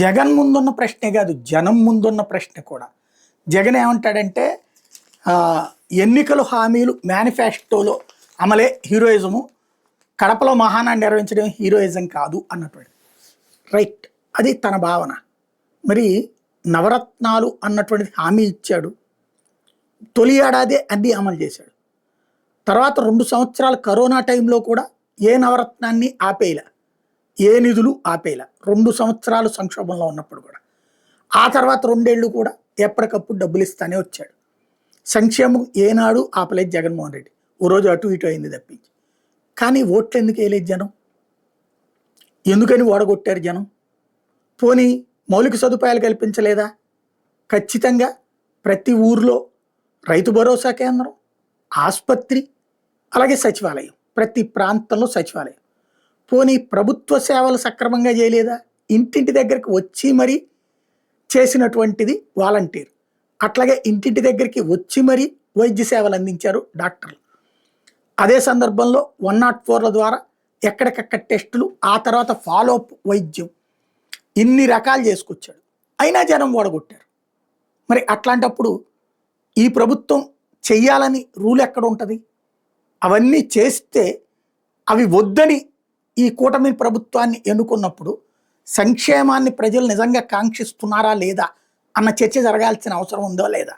జగన్ ముందున్న ప్రశ్నే కాదు, జనం ముందున్న ప్రశ్న కూడా. జగన్ ఏమంటాడంటే ఎన్నికల హామీలు మేనిఫెస్టోలో అమలే హీరోయిజము, కడపలో మహానాడు నిర్వహించడం హీరోయిజం కాదు అన్నటువంటి. రైట్, అది తన భావన. మరి నవరత్నాలు అన్నటువంటిది హామీ ఇచ్చాడు, తొలి ఏడాదే అన్నీ అమలు చేశాడు. తర్వాత 2 సంవత్సరాలు కరోనా టైంలో కూడా ఏ నవరత్నాన్ని ఆపేయలే, ఏ నిధులు ఆపేయలే. 2 సంవత్సరాలు సంక్షోభంలో ఉన్నప్పుడు కూడా. ఆ తర్వాత 2 ఏళ్ళు కూడా ఎప్పటికప్పుడు డబ్బులు ఇస్తానే వచ్చాడు. సంక్షేమం ఏనాడు ఆపలేదు జగన్మోహన్ రెడ్డి. ఓ రోజు అటు ఇటు అయింది తప్పించి. కానీ ఓట్లు ఎందుకు వేయలేదు జనం? ఎందుకని ఓడగొట్టారు జనం? పోనీ మౌలిక సదుపాయాలు కల్పించలేదా? ఖచ్చితంగా ప్రతి ఊర్లో రైతు భరోసా కేంద్రం, ఆసుపత్రి, అలాగే సచివాలయం, ప్రతి ప్రాంతంలో సచివాలయం. పోనీ ప్రభుత్వ సేవలు సక్రమంగా చేయలేదా? ఇంటింటి దగ్గరికి వచ్చి మరీ చేసినటువంటిది వాలంటీర్. అట్లాగే ఇంటింటి దగ్గరికి వచ్చి మరీ వైద్య సేవలు అందించారు డాక్టర్లు. అదే సందర్భంలో 104ల ద్వారా ఎక్కడికక్కడ టెస్టులు, ఆ తర్వాత ఫాలోఅప్ వైద్యం, ఇన్ని రకాలు చేసుకొచ్చాడు. అయినా జనం ఓడగొట్టారు. మరి అట్లాంటప్పుడు ఈ ప్రభుత్వం చెయ్యాలని రూల్ ఎక్కడ ఉంటుంది? అవన్నీ చేస్తే అవి వద్దని ఈ కూటమి ప్రభుత్వాన్ని ఎన్నుకున్నప్పుడు సంక్షేమాన్ని ప్రజలు నిజంగా కాంక్షిస్తున్నారా లేదా అన్న చర్చ జరగాల్సిన అవసరం ఉందో లేదా?